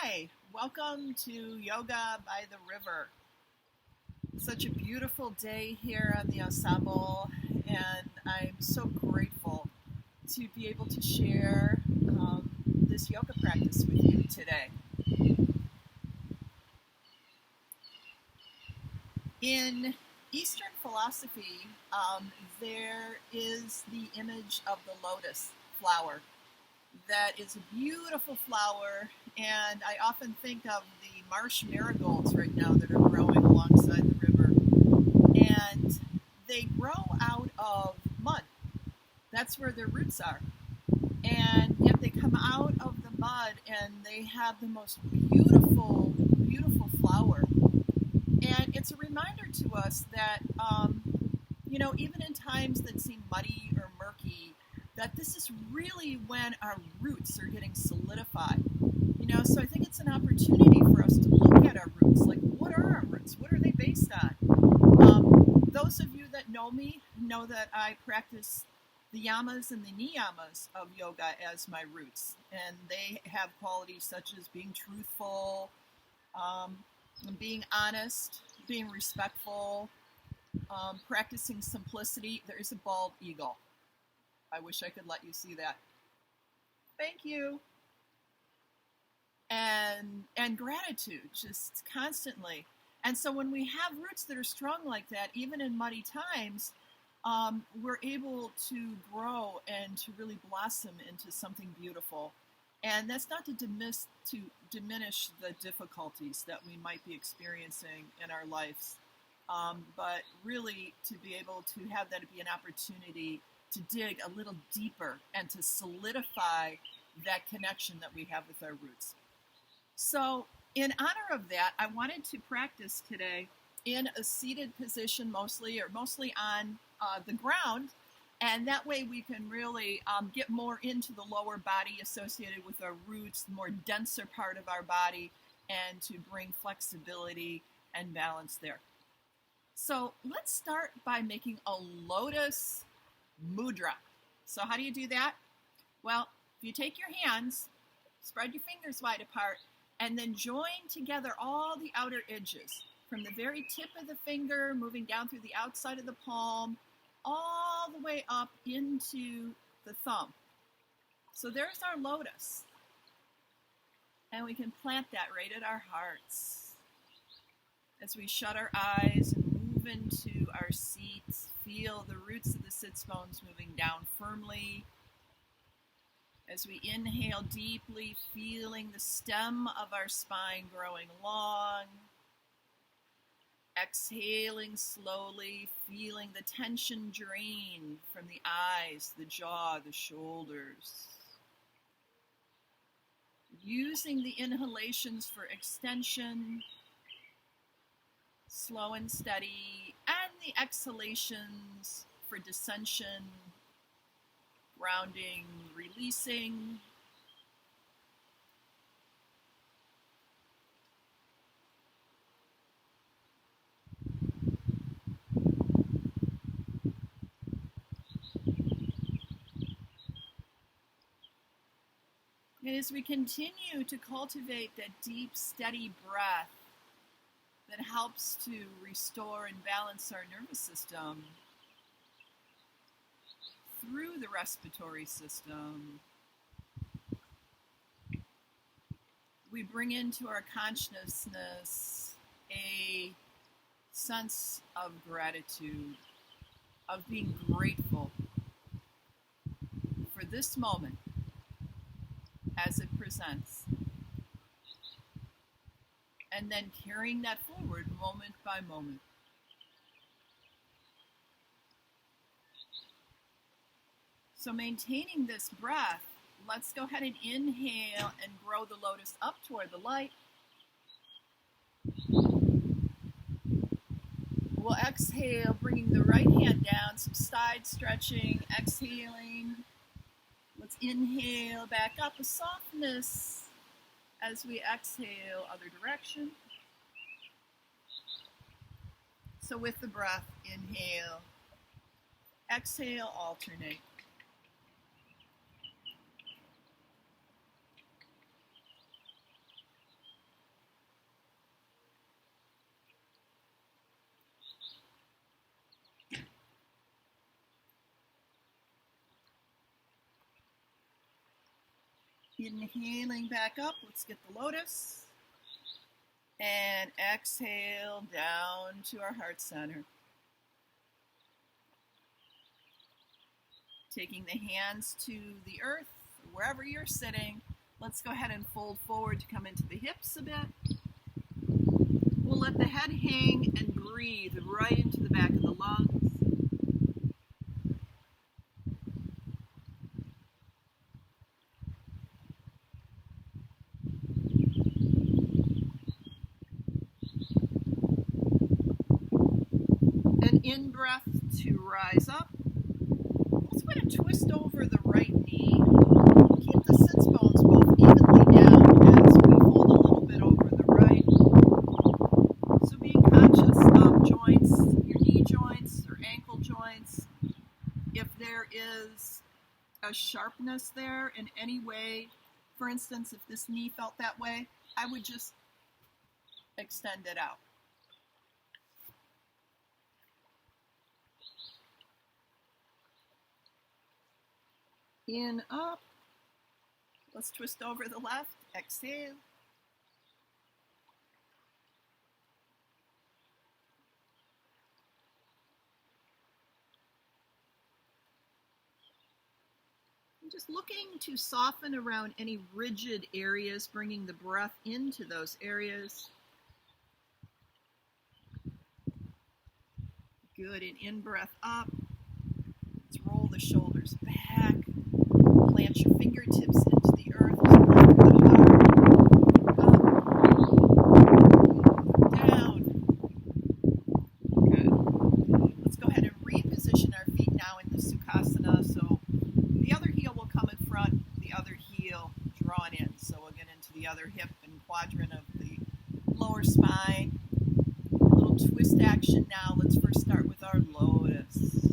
Hi, welcome to Yoga by the River. Such a beautiful day here on the ensemble, and I'm so grateful to be able to share this yoga practice with you today. In Eastern philosophy, there is the image of the lotus flower. That is a beautiful flower, and I often think of the marsh marigolds right now that are growing alongside the river. And they grow out of mud. That's where their roots are. And yet they come out of the mud and they have the most beautiful, beautiful flower. And it's a reminder to us that, even in times that seem muddy or murky, that this is really when our roots are getting solidified. So I think it's an opportunity for us to look at our roots. Like, what are our roots? What are they based on? Those of you that know me know that I practice the yamas and the niyamas of yoga as my roots. And they have qualities such as being truthful, being honest, being respectful, practicing simplicity. There is a bald eagle. I wish I could let you see that. Thank you. And gratitude, just constantly. And so when we have roots that are strong like that, even in muddy times, we're able to grow and to really blossom into something beautiful. And that's not to diminish the difficulties that we might be experiencing in our lives, but really to be able to have that be an opportunity to dig a little deeper and to solidify that connection that we have with our roots. So in honor of that, I wanted to practice today in a seated position mostly on the ground. And that way we can really get more into the lower body associated with our roots, the more denser part of our body, and to bring flexibility and balance there. So let's start by making a lotus mudra. So how do you do that? Well, if you take your hands, spread your fingers wide apart, and then join together all the outer edges from the very tip of the finger, moving down through the outside of the palm, all the way up into the thumb. So there's our lotus. And we can plant that right at our hearts. As we shut our eyes and move into our seats, feel the roots of the sits bones moving down firmly. As we inhale deeply, feeling the stem of our spine growing long. Exhaling slowly, feeling the tension drain from the eyes, the jaw, the shoulders. Using the inhalations for extension, slow and steady, and the exhalations for descension, grounding, releasing. And as we continue to cultivate that deep, steady breath that helps to restore and balance our nervous system through the respiratory system, we bring into our consciousness a sense of gratitude, of being grateful for this moment as it presents, and then carrying that forward moment by moment. So maintaining this breath, let's go ahead and inhale and grow the lotus up toward the light. We'll exhale, bringing the right hand down, some side stretching, exhaling. Let's inhale back up, a softness as we exhale, other direction. So with the breath, inhale, exhale, alternate. Inhaling back up, let's get the lotus. And exhale down to our heart center. Taking the hands to the earth, wherever you're sitting, let's go ahead and fold forward to come into the hips a bit. We'll let the head hang and breathe right into the back of the lungs. An in-breath to rise up. Let's go ahead and twist over the right knee. Keep the sits bones both evenly down as we fold a little bit over the right. So being conscious of joints, your knee joints or ankle joints. If there is a sharpness there in any way, for instance, if this knee felt that way, I would just extend it out. In, up. Let's twist over the left. Exhale. I'm just looking to soften around any rigid areas, bringing the breath into those areas. Good. And in-breath up. Let's roll the shoulders back. Plant your fingertips into the earth as you look the heart. Up. Down. Good. Let's go ahead and reposition our feet now in the Sukhasana. So the other heel will come in front, the other heel drawn in. So we'll get into the other hip and quadrant of the lower spine. A little twist action now. Let's first start with our lotus.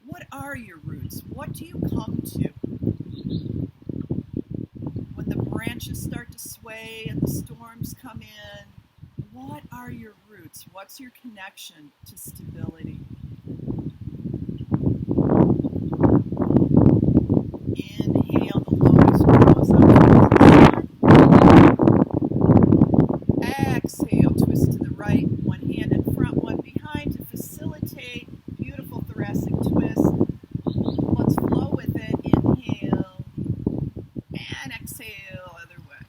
What are your roots? What do you come to? When the branches start to sway and the storms come in, what are your roots? What's your connection to stability? Inhale, the lotus grows up. Exhale, twist to the right, one hand in front, one behind to facilitate beautiful thoracic twist. Let's flow with it. Inhale and exhale, other way.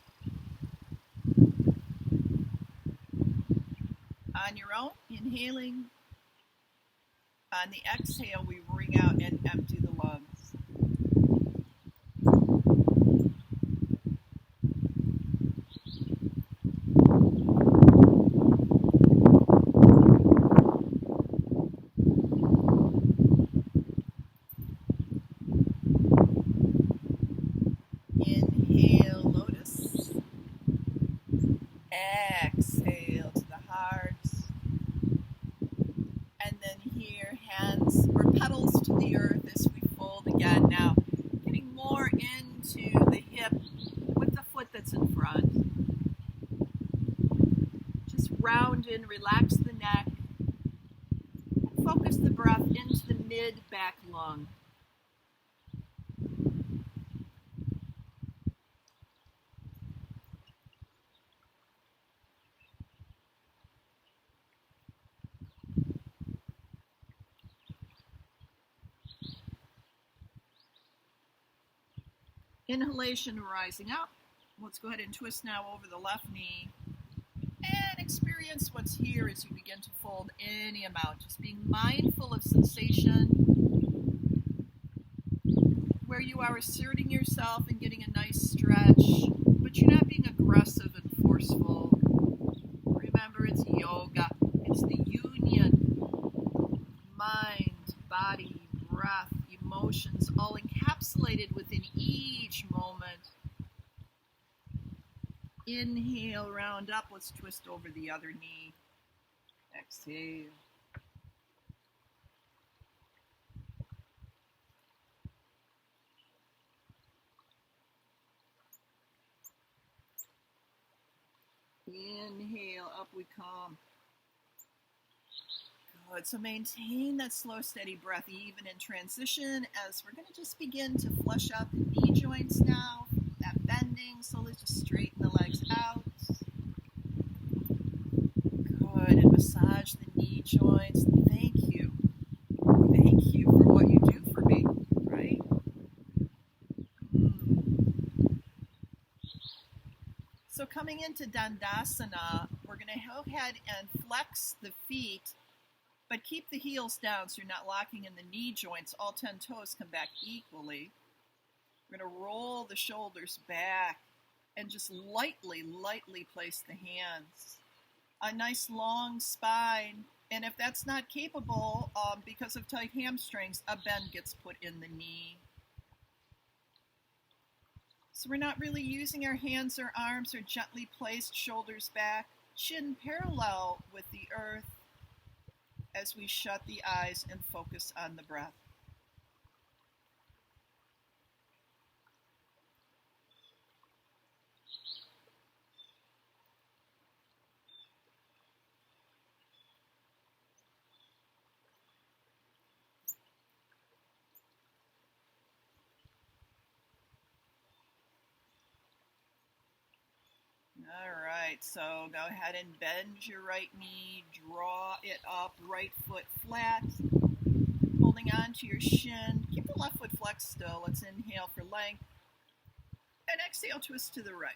On your own, inhaling. On the exhale, we wring out and empty the lungs. Inhale, lotus. Exhale to the heart. And then here, hands or petals to the earth as we fold again. Now, getting more into the hip with the foot that's in front. Just round in, relax the neck. Focus the breath into the mid-back lung. Inhalation rising up. Let's go ahead and twist now over the left knee and experience what's here as you begin to fold any amount. Just being mindful of sensation, where you are asserting yourself and getting a nice stretch, but you're not being aggressive and forceful. Remember, it's yoga. It's the union, mind, body, breath, emotions, all encapsulated within each moment. Inhale, round up. Let's twist over the other knee. Exhale. Inhale, up we come. Good. So maintain that slow, steady breath even in transition as we're going to just begin to flush out the knee joints now. So coming into Dandasana, we're going to go ahead and flex the feet, but keep the heels down so you're not locking in the knee joints. All 10 toes come back equally. We're going to roll the shoulders back and just lightly place the hands. A nice long spine. And if that's not capable, because of tight hamstrings, a bend gets put in the knee. So we're not really using our hands or arms, or gently placed shoulders back, chin parallel with the earth as we shut the eyes and focus on the breath. All right, so go ahead and bend your right knee, draw it up, right foot flat, holding on to your shin. Keep the left foot flexed still. Let's inhale for length, and exhale, twist to the right.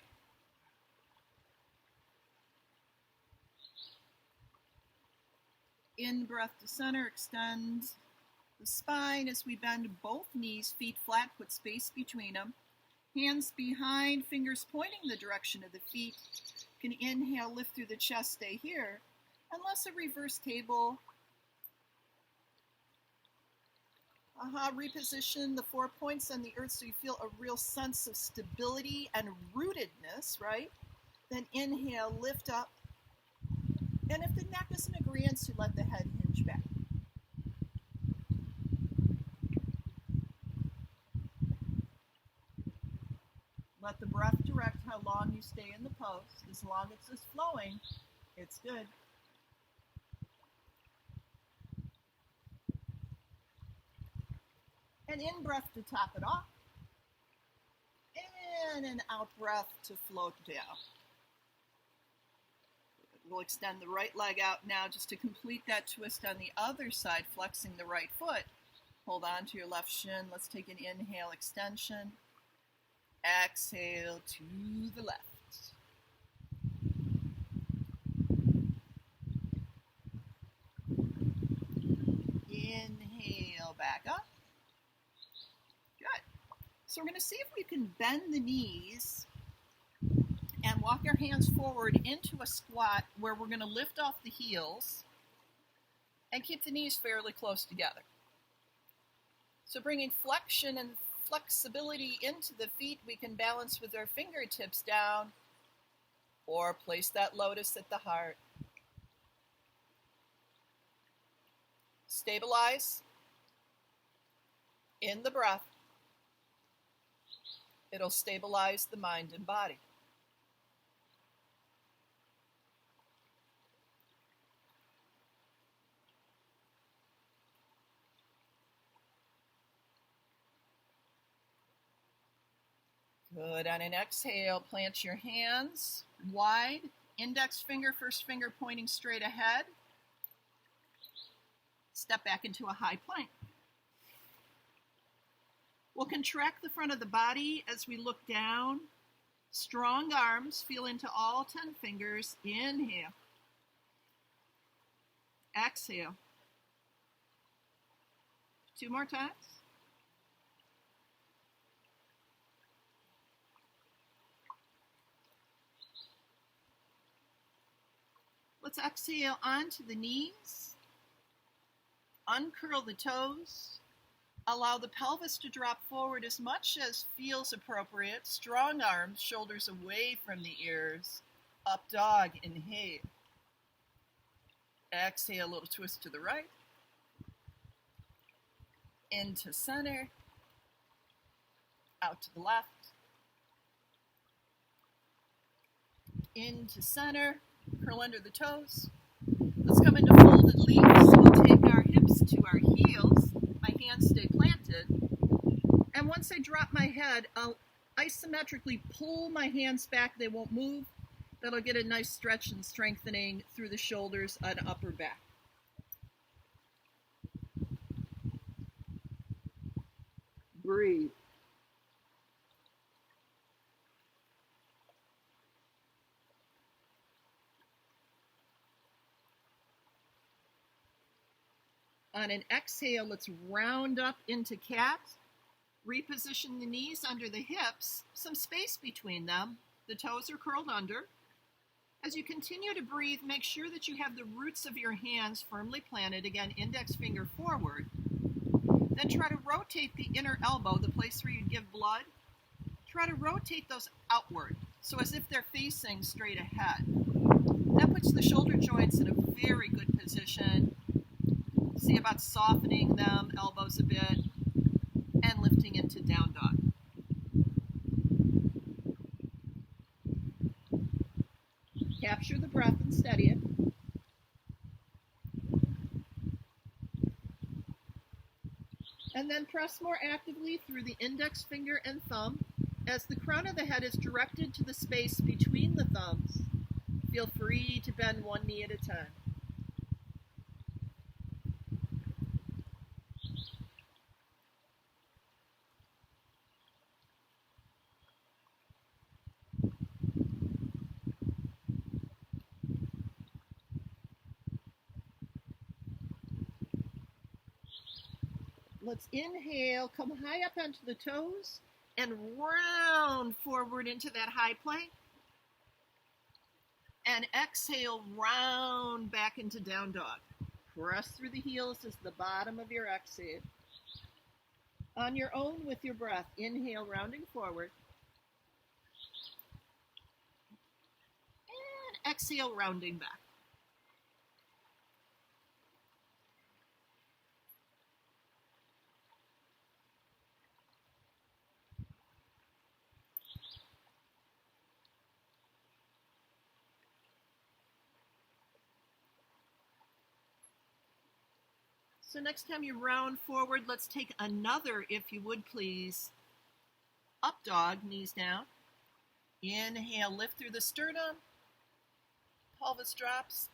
In breath to center, extend the spine as we bend both knees, feet flat, put space between them. Hands behind, fingers pointing the direction of the feet. You can inhale, lift through the chest, stay here. Unless a reverse table. Reposition the 4 points on the earth so you feel a real sense of stability and rootedness, right? Then inhale, lift up. And if the neck is in agreement, to let the head hinge back. Let the breath direct how long you stay in the pose. As long as it's flowing, it's good. And in breath to top it off. And an out breath to float down. We'll extend the right leg out now just to complete that twist on the other side, flexing the right foot. Hold on to your left shin. Let's take an inhale, extension. Exhale to the left. Inhale back up. Good. So we're going to see if we can bend the knees and walk our hands forward into a squat where we're going to lift off the heels and keep the knees fairly close together. So bringing flexion and flexibility into the feet, we can balance with our fingertips down or place that lotus at the heart. Stabilize in the breath. It'll stabilize the mind and body. Good. On an exhale, plant your hands wide. Index finger, first finger pointing straight ahead. Step back into a high plank. We'll contract the front of the body as we look down. Strong arms, feel into all 10 fingers. Inhale. Exhale. 2 more times. Let's exhale onto the knees. Uncurl the toes. Allow the pelvis to drop forward as much as feels appropriate. Strong arms, shoulders away from the ears. Up dog, inhale. Exhale, a little twist to the right. Into center. Out to the left. Into center. Curl under the toes. Let's come into folded leaves. We'll take our hips to our heels. My hands stay planted. And once I drop my head, I'll isometrically pull my hands back. They won't move. That'll get a nice stretch and strengthening through the shoulders and upper back. Breathe. On an exhale, let's round up into cat. Reposition the knees under the hips, some space between them. The toes are curled under. As you continue to breathe, make sure that you have the roots of your hands firmly planted, again, index finger forward. Then try to rotate the inner elbow, the place where you give blood. Try to rotate those outward, so as if they're facing straight ahead. That puts the shoulder joints in a very good position. See about softening them, elbows a bit, and lifting into down dog. Capture the breath and steady it. And then press more actively through the index finger and thumb as the crown of the head is directed to the space between the thumbs. Feel free to bend one knee at a time. Let's inhale, come high up onto the toes, and round forward into that high plank. And exhale, round back into down dog. Press through the heels as the bottom of your exhale. On your own with your breath, inhale, rounding forward. And exhale, rounding back. So next time you round forward, let's take another, if you would please, up dog, knees down. Inhale, lift through the sternum. Pelvis drops.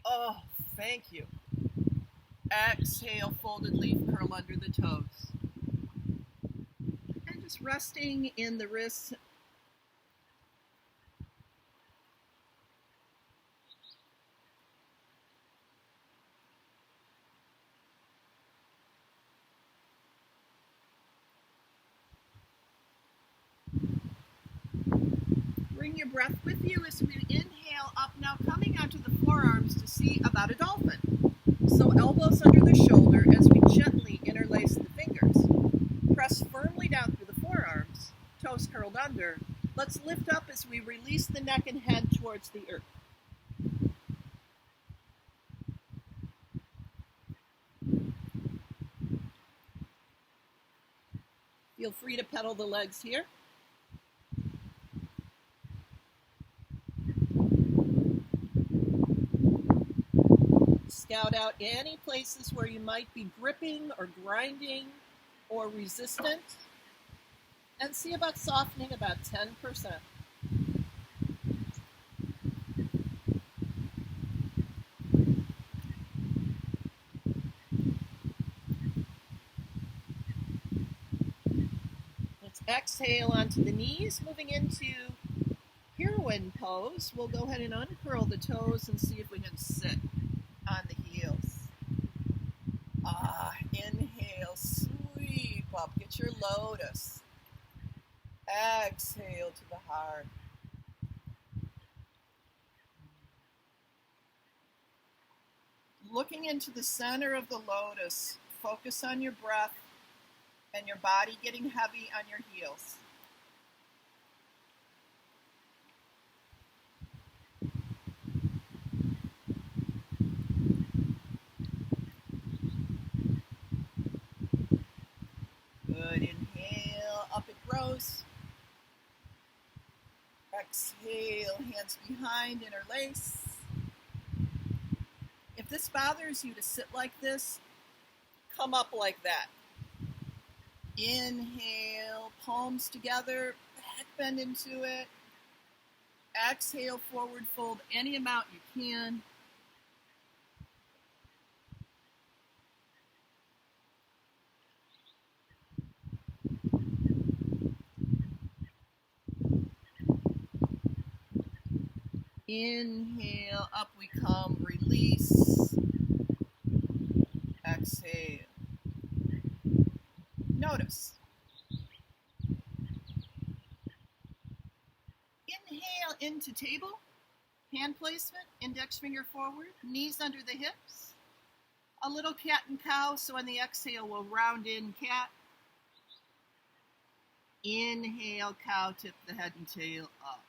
Oh, thank you. Exhale, folded leaf curl under the toes. And just resting in the wrists. Bring your breath with you as we inhale up, now coming onto the forearms to see about a dolphin. So elbows under the shoulder as we gently interlace the fingers. Press firmly down through the forearms, toes curled under. Let's lift up as we release the neck and head towards the earth. Feel free to pedal the legs here. Scout out any places where you might be gripping or grinding or resistant, and see about softening about 10%. Let's exhale onto the knees, moving into heroine pose. We'll go ahead and uncurl the toes and see if we can sit on the heels. Inhale, sweep up, get your lotus. Exhale to the heart. Looking into the center of the lotus, focus on your breath and your body getting heavy on your heels. Good. Inhale, up it grows. Exhale, hands behind, interlace. If this bothers you to sit like this, come up like that. Inhale, palms together, back bend into it. Exhale, forward fold any amount you can. Inhale, up we come, release. exhale. Notice. Inhale into table, hand placement, index finger forward, knees under the hips. A little cat and cow, so on the exhale we'll round in cat. Inhale, cow, tip the head and tail up.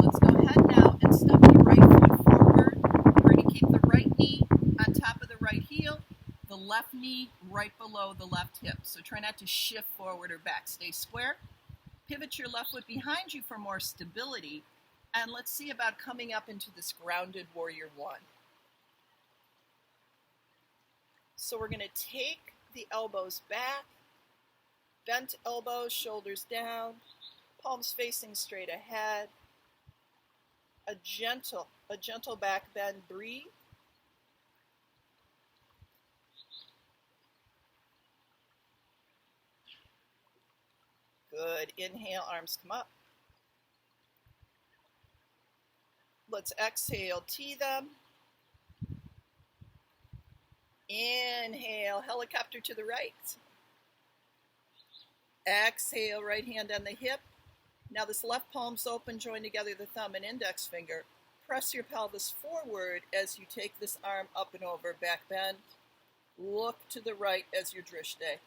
Let's go ahead now and step the right foot forward. We're going to keep the right knee on top of the right heel, the left knee right below the left hip. So try not to shift forward or back. Stay square. Pivot your left foot behind you for more stability. And let's see about coming up into this grounded warrior one. So we're going to take the elbows back, bent elbows, shoulders down, palms facing straight ahead. A gentle back bend, breathe. Good, inhale, arms come up. Let's exhale, tee them. Inhale, helicopter to the right. Exhale, right hand on the hip. Now this left palm's open, join together the thumb and index finger. Press your pelvis forward as you take this arm up and over, back bend. Look to the right as your drishte.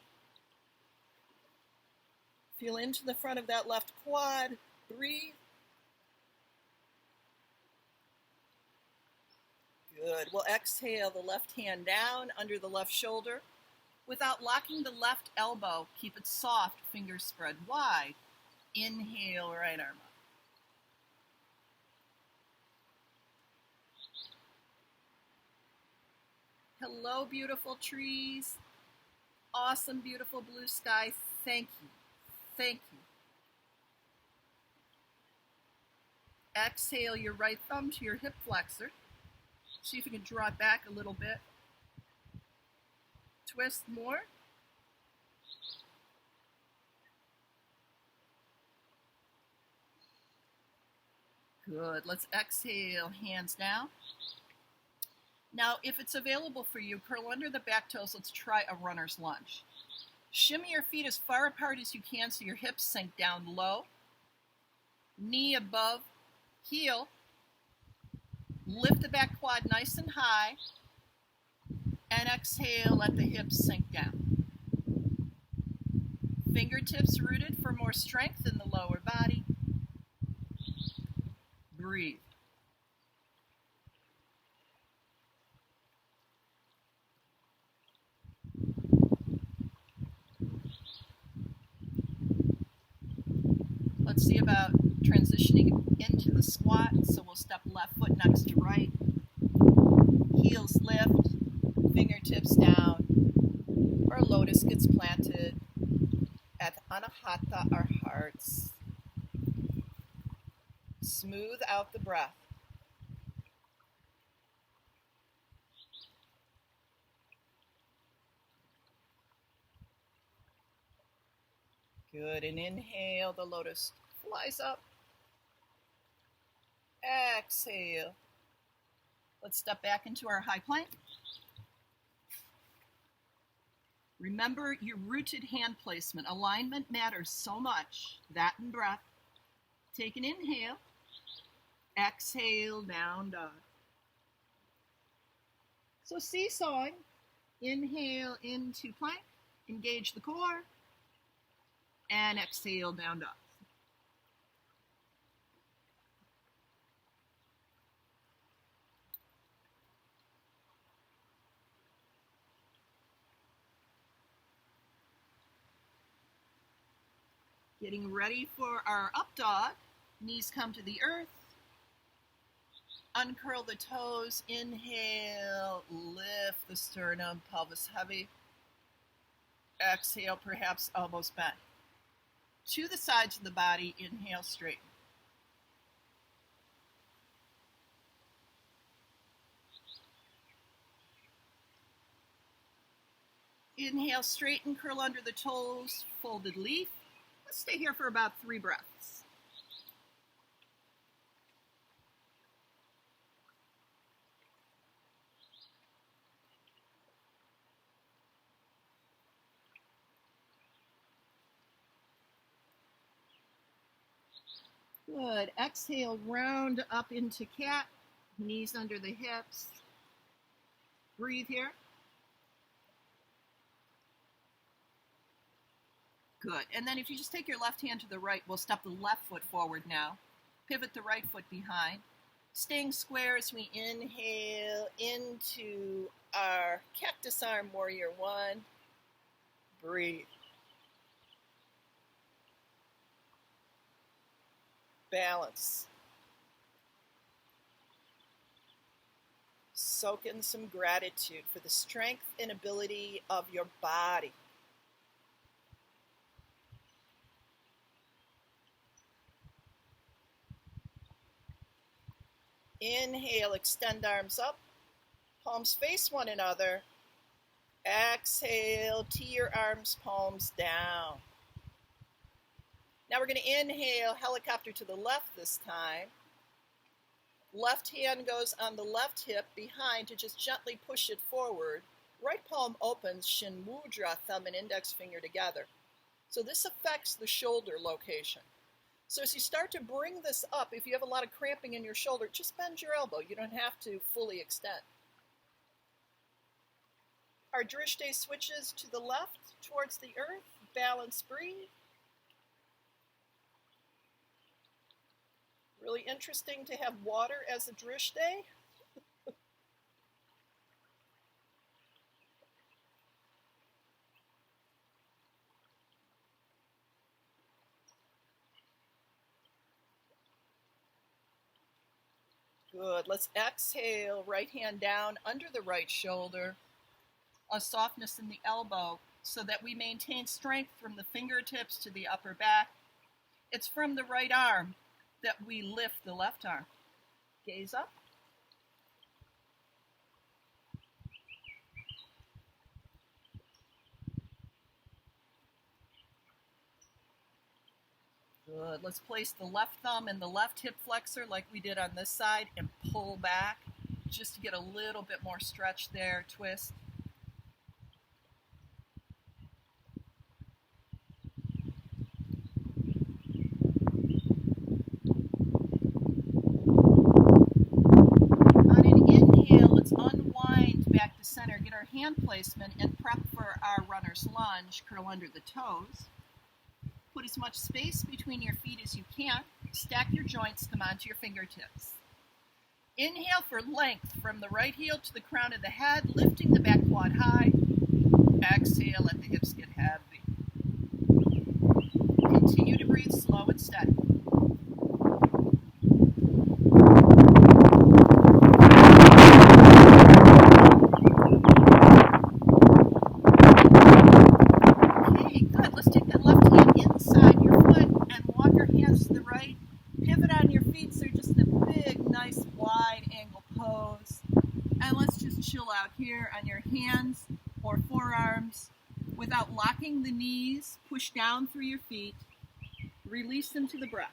Feel into the front of that left quad. Breathe. Good. We'll exhale the left hand down under the left shoulder. Without locking the left elbow, keep it soft, fingers spread wide. Inhale, right arm up. Hello, beautiful trees. Awesome, beautiful blue sky. Thank you. Thank you. Exhale your right thumb to your hip flexor. See if you can draw it back a little bit. Twist more. Good. Let's exhale, hands down. Now, if it's available for you, curl under the back toes. Let's try a runner's lunge. Shimmy your feet as far apart as you can so your hips sink down low. Knee above heel. Lift the back quad nice and high. And exhale, let the hips sink down. Fingertips rooted for more strength in the lower body. Breathe. Let's see about transitioning into the squat. So we'll step left foot next to right. Heels lift, fingertips down, or lotus gets planted at Anahata, our hearts. Smooth out the breath. Good, and inhale, the lotus flies up. Exhale. Let's step back into our high plank. Remember your rooted hand placement. Alignment matters so much. That and breath. Take an inhale. Exhale, down dog. So seesawing. Inhale into plank. Engage the core. And exhale, down dog. Getting ready for our up dog. Knees come to the earth. Uncurl the toes. Inhale, lift the sternum, pelvis heavy. Exhale, perhaps elbows bent. To the sides of the body, inhale, straighten. Inhale, straighten, curl under the toes, folded leaf. Let's stay here for about 3 breaths. Good. Exhale, round up into cat, knees under the hips. Breathe here. Good. And then if you just take your left hand to the right, we'll step the left foot forward now. Pivot the right foot behind. Staying square as we inhale into our cactus arm, warrior 1. Breathe. Balance. Soak in some gratitude for the strength and ability of your body. Inhale, extend arms up, palms face one another. Exhale, tee your arms, palms down. Now we're going to inhale, helicopter to the left this time. Left hand goes on the left hip behind to just gently push it forward. Right palm opens, Shin Mudra, thumb and index finger together. So this affects the shoulder location. So as you start to bring this up, if you have a lot of cramping in your shoulder, just bend your elbow. You don't have to fully extend. Our Drishti switches to the left towards the earth. Balance, breathe. Really interesting to have water as a Drishti. Good. Let's exhale, right hand down under the right shoulder. A softness in the elbow so that we maintain strength from the fingertips to the upper back. It's from the right arm that we lift the left arm. Gaze up. Good. Let's place the left thumb in the left hip flexor like we did on this side and pull back just to get a little bit more stretch there. Twist. On an inhale, let's unwind back to center, get our hand placement, and prep for our runner's lunge. Curl under the toes. Put as much space between your feet as you can. Stack your joints, come onto your fingertips. Inhale for length from the right heel to the crown of the head, lifting the back quad high. Exhale, let the hips get heavy. Continue to breathe slow and steady. Out here on your hands or forearms without locking the knees. Push down through your feet. Release them to the breath.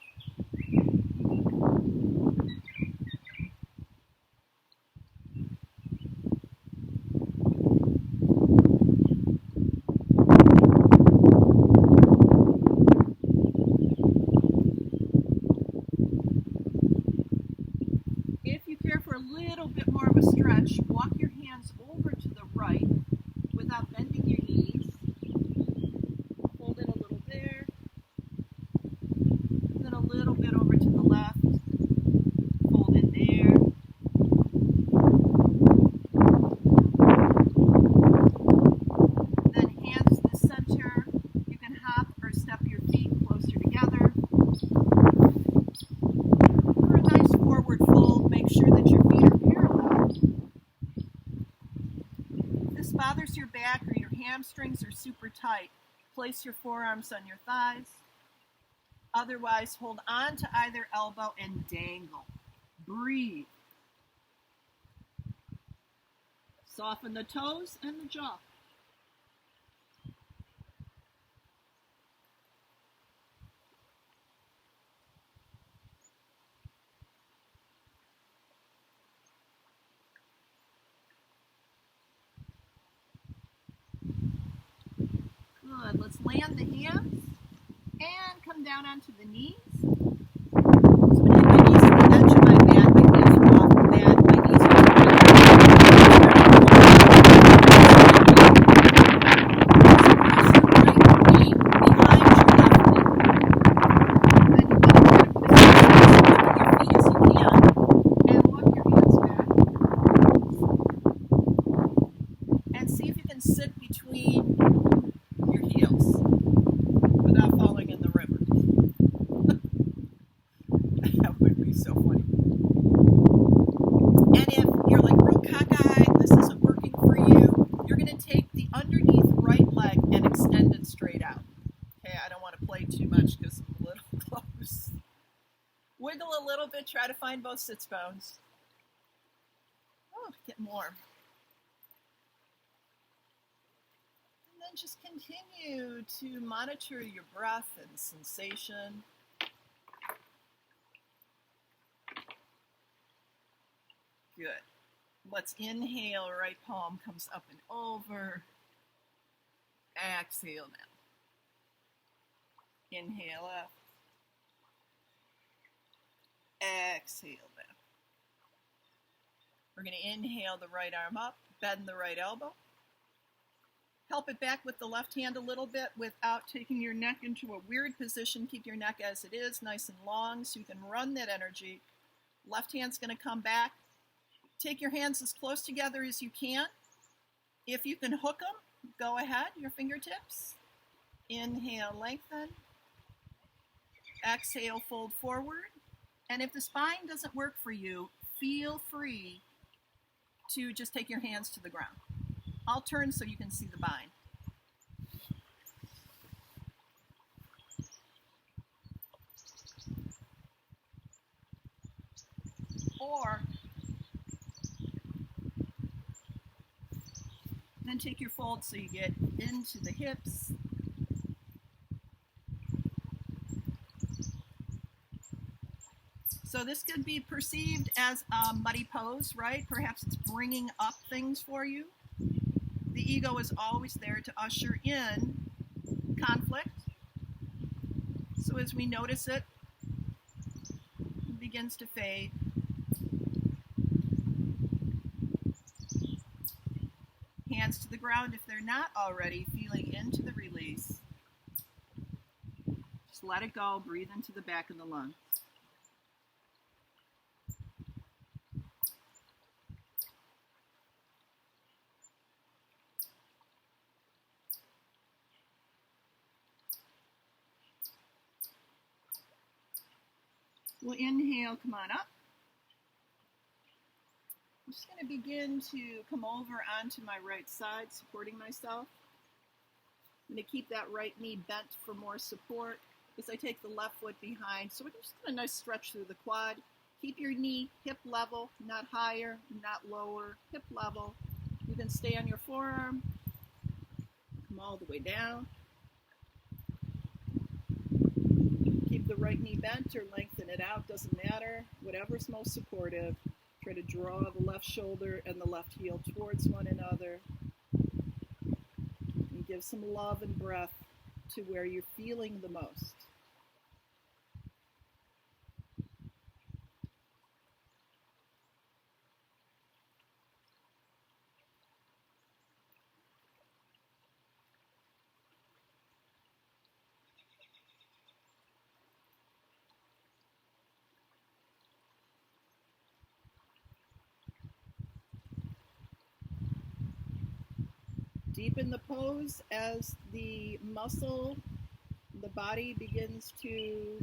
If you care for a little bit more of a stretch, walk your hands over to the right without bending your knees. Hold it a little there. Then a little bit over to the left. Hold it there. Then hands to the center. You can hop or step your feet closer together. For a nice forward fold, make sure that your feet are parallel. If this bothers your back or your hamstrings are super tight, place your forearms on your thighs. Otherwise, hold on to either elbow and dangle. Breathe. Soften the toes and the jaw. land the hands and come down onto the knees. So when I get the edge of my mat, my knees are off the mat, my knees are sit between your heels without falling in the river. That would be so funny. And if you're like real cockeyed, this isn't working for you, you're going to take the underneath right leg and extend it straight out. Okay, I don't want to play too much because I'm a little close. Wiggle a little bit, try to find both sits bones. Oh, getting warm. And just continue to monitor your breath and sensation. Good. Let's inhale, right palm comes up and over. Exhale now. Inhale up. Exhale down. We're going to inhale the right arm up, bend the right elbow. Help it back with the left hand a little bit without taking your neck into a weird position. Keep your neck as it is, nice and long, so you can run that energy. Left hand's going to come back. Take your hands as close together as you can. If you can hook them, go ahead, your fingertips. Inhale, lengthen. Exhale, fold forward. And if the spine doesn't work for you, feel free to just take your hands to the ground. I'll turn so you can see the bind. Or then take your fold so you get into the hips. So this could be perceived as a muddy pose, right? Perhaps it's bringing up things for you. The ego is always there to usher in conflict. So as we notice it, it begins to fade. Hands to the ground if they're not already, feeling into the release. Just let it go, breathe into the back of the lung. We'll inhale, come on up. I'm just going to begin to come over onto my right side, supporting myself. I'm going to keep that right knee bent for more support as I take the left foot behind. So we're just going to nice stretch through the quad. Keep your knee hip level, not higher, not lower, hip level. You can stay on your forearm. Come all the way down. Keep the right knee bent or lengthen it out, doesn't matter. Whatever's most supportive. Try to draw the left shoulder and the left heel towards one another. And give some love and breath to where you're feeling the most. Deepen the pose as the muscle, the body begins to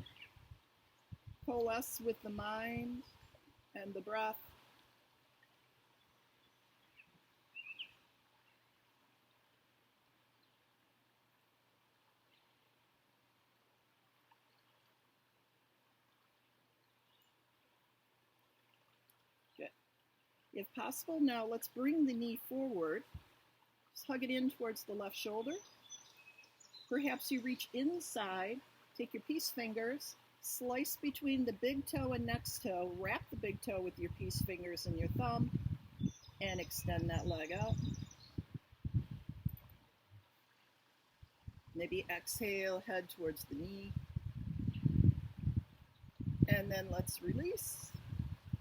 coalesce with the mind and the breath. Good. If possible, now let's bring the knee forward. Just hug it in towards the left shoulder. Perhaps you reach inside, take your peace fingers, slice between the big toe and next toe, wrap the big toe with your peace fingers and your thumb, and extend that leg out. Maybe exhale, head towards the knee. And then let's release.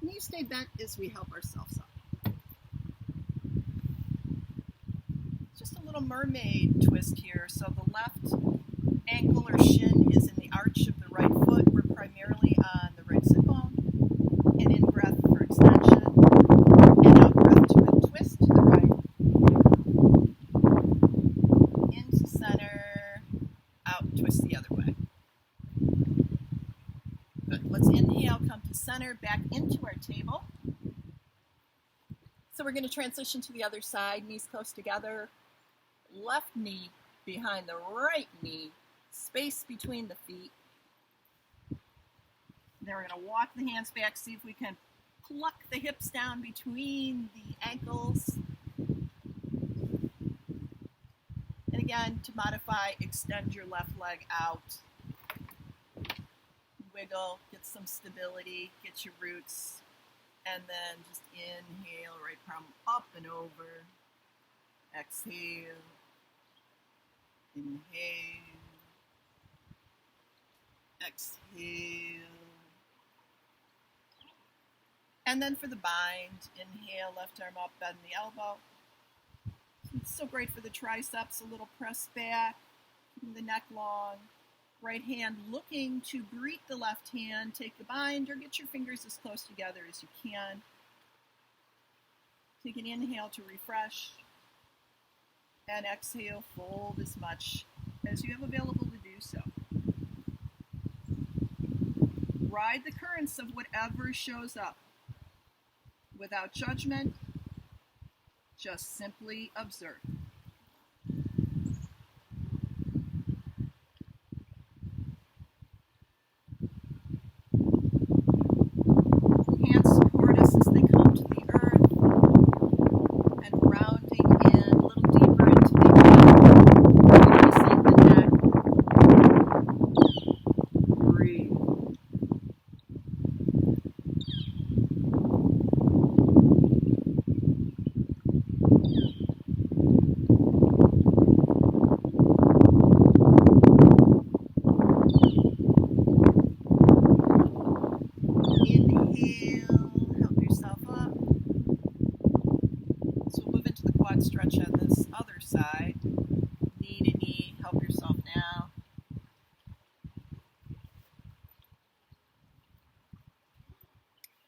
Knee stay bent as we help ourselves up. Just a little mermaid twist here. So the left ankle or shin is in the arch of the right foot. We're primarily on the right sit bone. And in breath for extension. And out breath to a twist to the right. Into center. Out, twist the other way. Good. Let's inhale, come to center, back into our table. So we're going to transition to the other side, knees close together. Left knee behind the right knee, space between the feet. Then we're going to walk the hands back, see if we can pluck the hips down between the ankles. And again, to modify, extend your left leg out. Wiggle, get some stability, get your roots. And then just inhale, right palm up and over. Exhale. Inhale. Exhale. And then for the bind, inhale, left arm up, bend the elbow. It's so great for the triceps, a little press back, keeping the neck long. Right hand looking to greet the left hand. Take the bind or get your fingers as close together as you can. Take an inhale to refresh. And exhale, fold as much as you have available to do so. Ride the currents of whatever shows up. Without judgment, just simply observe. Hands support us as they come to the earth and rounding in a little deeper into the earth, releasing the neck. Breathe. Stretch on this other side, knee to knee, help yourself now.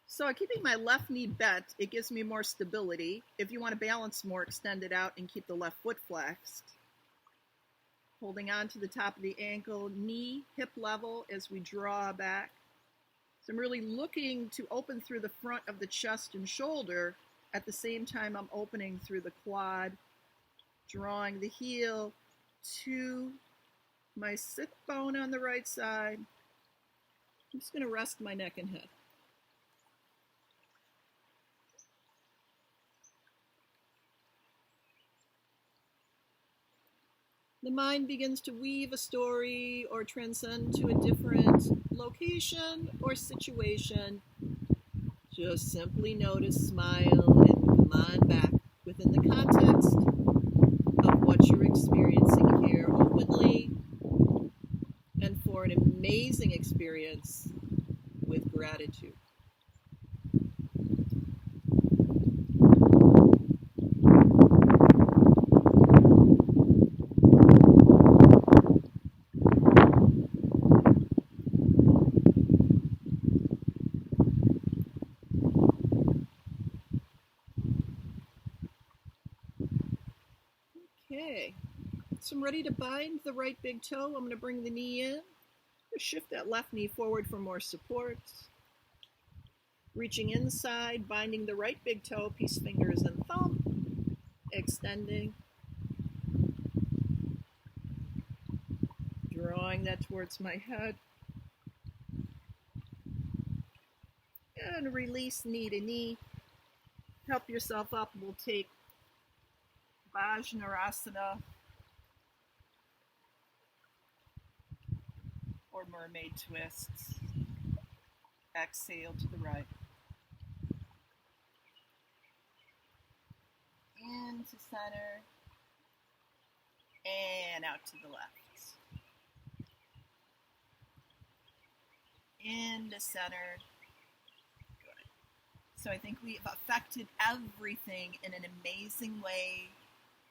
So keeping my left knee bent, it gives me more stability. If you want to balance more, extend it out and keep the left foot flexed. Holding on to the top of the ankle, knee, hip level as we draw back. So I'm really looking to open through the front of the chest and shoulder. At the same time, I'm opening through the quad, drawing the heel to my sit bone on the right side. I'm just going to rest my neck and head. The mind begins to weave a story or transcend to a different location or situation. Just simply notice, smile, and come on back within the context of what you're experiencing here openly and for an amazing experience with gratitude. Okay, so I'm ready to bind the right big toe. I'm going to bring the knee in. Shift that left knee forward for more support. Reaching inside, binding the right big toe, peace fingers and thumb. Extending. Drawing that towards my head. And release knee to knee. Help yourself up. We'll take Vajrasana or mermaid twists. Exhale to the right. Into center. And out to the left. Into center. Good. So I think we've affected everything in an amazing way.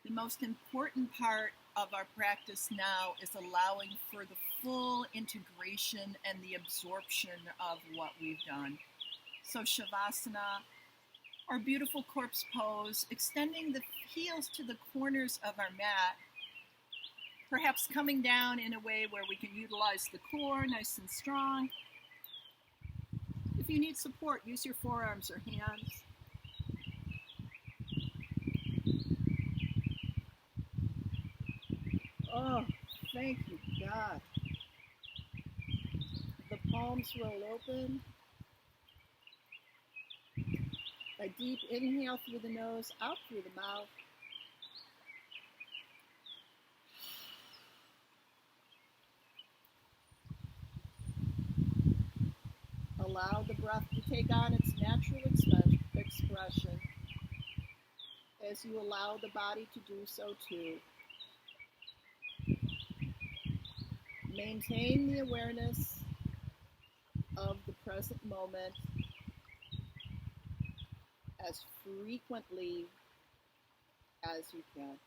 The most important part of our practice now is allowing for the full integration and the absorption of what we've done. So Shavasana, our beautiful corpse pose, extending the heels to the corners of our mat, perhaps coming down in a way where we can utilize the core nice and strong. If you need support, use your forearms or hands. Oh, thank you, God. The palms roll open. A deep inhale through the nose, out through the mouth. Allow the breath to take on its natural expression as you allow the body to do so too. Maintain the awareness of the present moment as frequently as you can.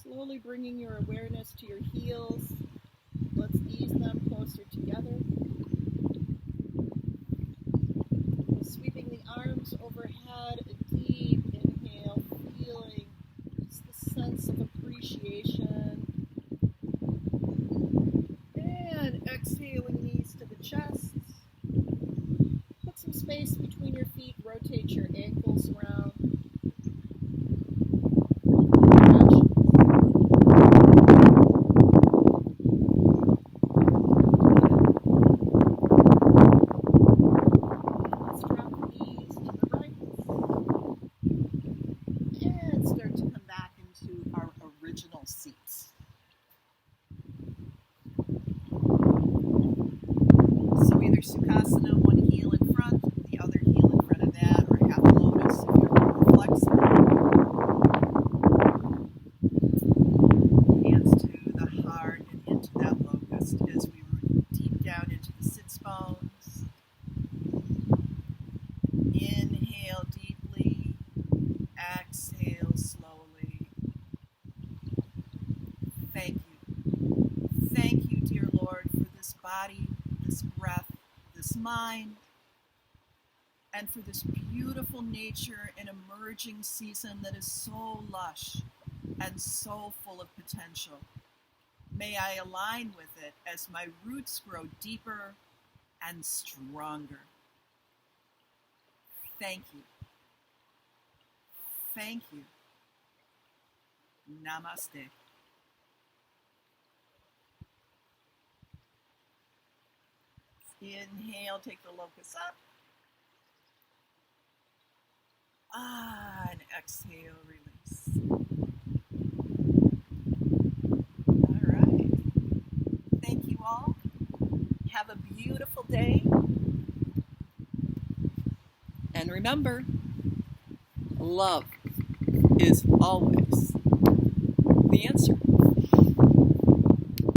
Slowly bringing your awareness to your heels. Let's ease them closer together. Sweeping the arms overhead, a deep inhale, feeling just the sense of appreciation. And exhaling knees to the chest. Put some space between your feet, rotate your ankles around. Seats. So either Sukhasana, one heel in front, the other heel in front of that, or half a lotus if you're more flexible. Hands to the heart and into that locust as we root deep down into the sits bones. Inhale deeply, exhale slowly. Thank you. Thank you, dear Lord, for this body, this breath, this mind, and for this beautiful nature and emerging season that is so lush and so full of potential. May I align with it as my roots grow deeper and stronger. Thank you. Thank you. Namaste. Inhale, take the locust up. And exhale, release. All right. Thank you all. Have a beautiful day. And remember, love is always the answer.